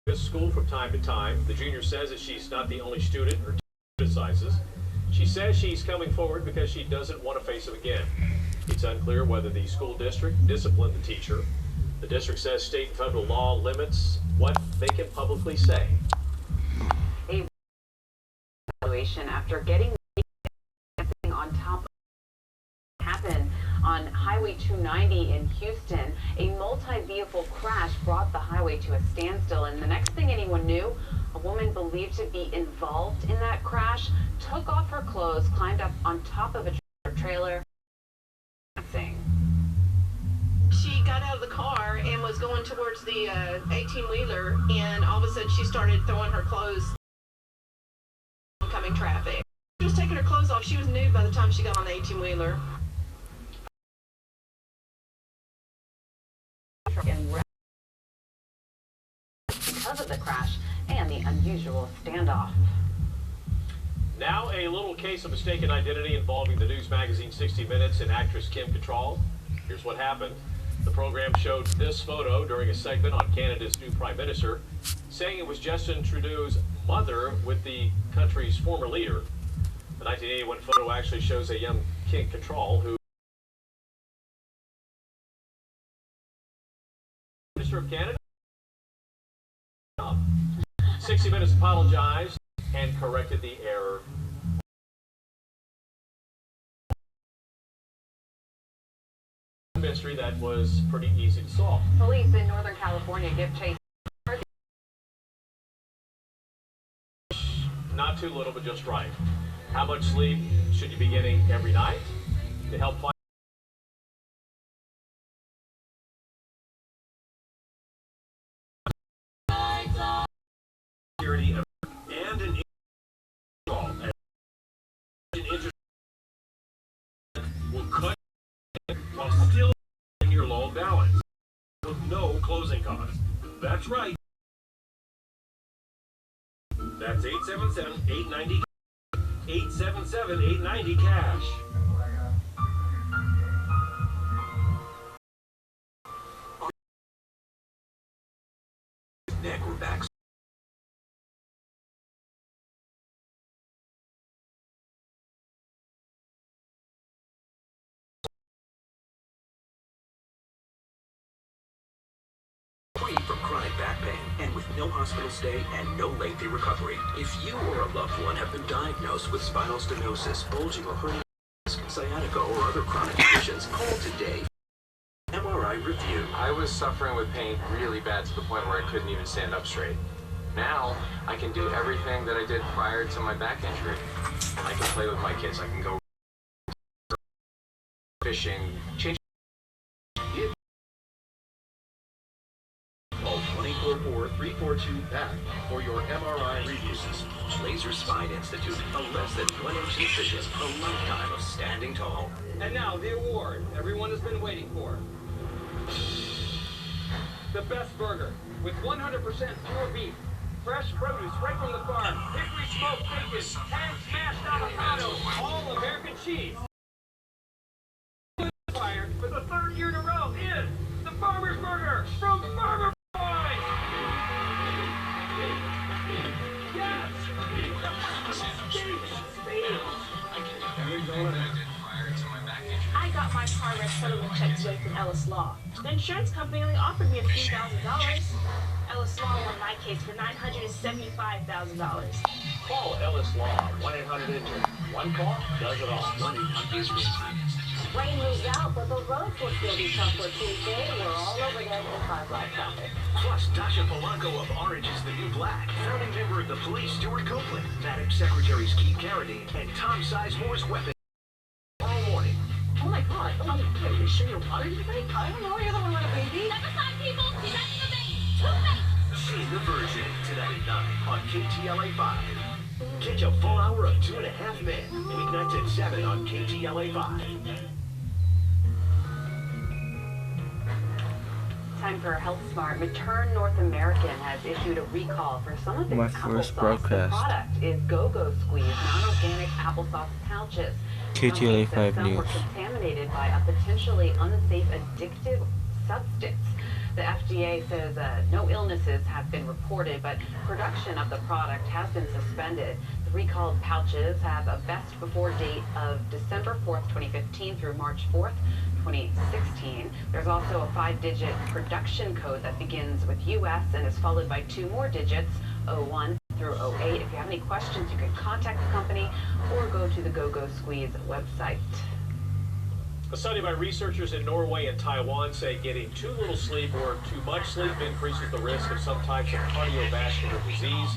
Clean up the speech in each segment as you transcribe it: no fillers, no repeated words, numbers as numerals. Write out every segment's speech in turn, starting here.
This school from time to time. The junior says that she's not the only student her teacher criticizes. She says she's coming forward because she doesn't want to face him again. It's unclear whether the school district disciplined the teacher. The district says state and federal law limits what they can publicly say. A evaluation after getting on top of happened on Highway 290 in Houston. A multi-vehicle crash brought the highway to a standstill, and the next thing anyone knew, a woman believed to be involved in that crash took off her clothes, climbed up on top of a trailer. She got out of the car and was going towards the 18-wheeler, and all of a sudden she started throwing her clothes in oncoming traffic. She was taking her clothes off. She was nude by the time she got on the 18-wheeler. Because of the crash and the unusual standoff. Now a little case of mistaken identity involving the news magazine 60 Minutes and actress Kim Cattrall. Here's what happened. The program showed this photo during a segment on Canada's new Prime Minister, saying it was Justin Trudeau's mother with the country's former leader. The 1981 photo actually shows a young Kim Cattrall, who Minister of Canada. 60 Minutes apologized and corrected the error. Mystery that was pretty easy to solve. Police in Northern California give chase. Not too little, but just right. How much sleep should you be getting every night to help fight security and an interest will cut while still in your low balance with no closing costs. That's right. That's 877-890 877-890 cash. Neck or back. Free from chronic back pain and with no hospital stay and no lengthy recovery. If you or a loved one have been diagnosed with spinal stenosis, bulging or hernia, sciatica, or other chronic conditions, call today. MRI review. I was suffering with pain really bad to the point where I couldn't even stand up straight. Now, I can do everything that I did prior to my back injury. I can play with my kids. I can go fishing, change. Call 244-342-BACK for your MRI review. Laser Spine Institute, a less than 1-inch incision, a lifetime of standing tall. And now the award everyone has been waiting for. The best burger with 100% pure beef, fresh produce right from the farm, hickory smoked bacon, hand smashed avocado, all American cheese. Fire for the third year in a row is the Farmer's Burger from Farmer Boys. Yes! I got my car wreck settlement check today from Ellis Law. The insurance company only offered me a few $1,000. Ellis Law won my case for $975,000. Call Ellis Law, 1-800-INJURED. One call does it all. 1-800-SPINE. Rain moves out, but the roads will still be tough for Tuesday. We're all over there in 5 Live traffic. Plus, Tasha Polanco of Orange is the New Black, founding member of the police Stuart Copeland, Madam Secretaries Keith Carradine, and Tom Sizemore's weapon. All morning. Oh my God. Are you sure you're watering today? I don't know. You're the one with a baby. Step aside, people. She's having a baby. Two-face. See the Virgin tonight at 9 on KTLA 5. Catch a full hour of 2.5 Men, weeknights at 7 on KTLA 5. Time for Health Smart. Return North American has issued a recall for some of its first applesauce. broadcast. The product is Go-Go Squeeze, non-organic applesauce pouches. KTLA 5 Some were News. contaminated by a potentially unsafe addictive substance. The FDA says no illnesses have been reported, but production of the product has been suspended. The recalled pouches have a best before date of December 4th, 2015 through March 4th, 2016. There's also a 5-digit production code that begins with US and is followed by 2 more digits, 01 through 08. If you have any questions, you can contact the company or go to the GoGo Squeeze website. A study by researchers in Norway and Taiwan say getting too little sleep or too much sleep increases the risk of some types of cardiovascular disease,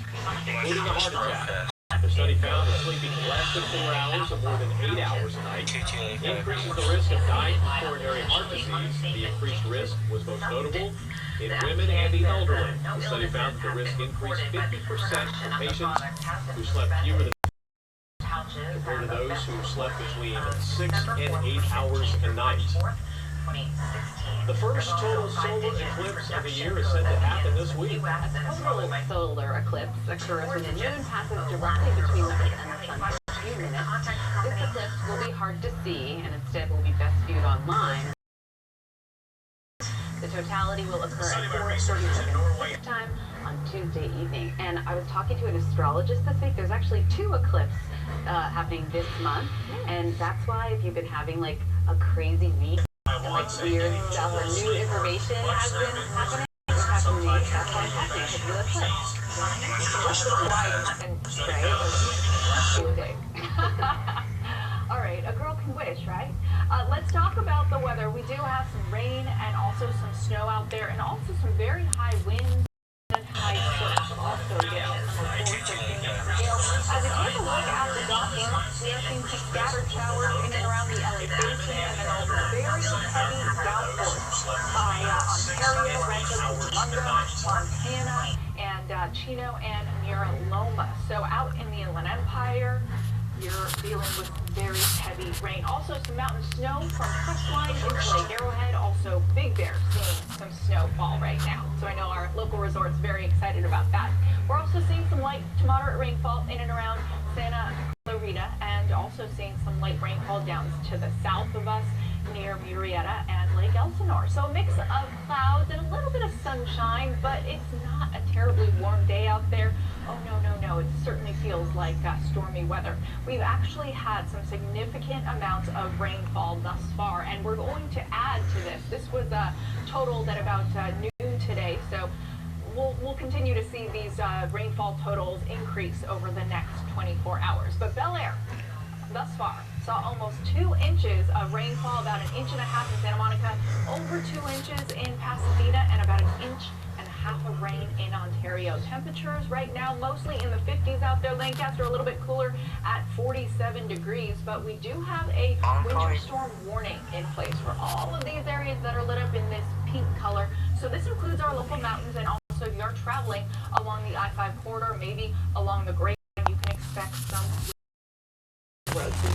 including a heart attack. The study found that sleeping less than 4 hours or more than 8 hours a night increases the risk of dying from coronary heart disease. The increased risk was most notable in women and the elderly. The study found that the risk increased 50% for patients who slept fewer than compared to those who slept between 6 and 8 hours a night. The first total solar eclipse of the year is set to happen this week. A total solar eclipse occurs when the moon passes directly between the Earth and the sun for a few minutes. This eclipse will be hard to see and instead will be best viewed online. The totality will occur at 4:37 time on Tuesday evening. And I was talking to an astrologist this week. There's actually 2 eclipses happening this month. And that's why if you've been having like a crazy week, and like weird stuff or new information has been happening, what's happening to me, that's why it's happening, because of the eclipse. All right, a girl can wish, right? Let's talk about the weather. We do have some rain and also some snow out there, and also some very high winds and high surf. Also getting some reports of wind and hail. As we take a look at the Doppler, we are seeing some scattered showers in and around the LA basin, and then also very heavy downpours by Ontario, Rancho Cucamonga, Montana, and Chino and Mora Loma. So out in the Inland Empire, you're dealing with very heavy rain. Also some mountain snow from Crestline into Lake Arrowhead. Also Big Bear seeing some snowfall right now. So I know our local resort's very excited about that. We're also seeing some light to moderate rainfall in and around Santa Clarita, and also seeing some light rainfall down to the south of us near Murrieta and Lake Elsinore. So a mix of clouds and a little bit of sunshine, but it's not a terribly warm day out there. Oh, no, no, no. It certainly feels like stormy weather. We've actually had some significant amounts of rainfall thus far, and we're going to add to this. This was totaled at about noon today, so we'll continue to see these rainfall totals increase over the next 24 hours. But Bel Air, thus far, saw almost 2 inches of rainfall, about 1.5 inches in Santa Monica, over 2 inches in Pasadena, and about 1.5 inches of rain in Ontario. Temperatures right now mostly in the 50s out there. Lancaster a little bit cooler at 47 degrees, but we do have a winter storm warning in place for all of these areas that are lit up in this pink color. So this includes our local mountains, and also if you're traveling along the I-5 corridor, maybe along the Great, you can expect some roads.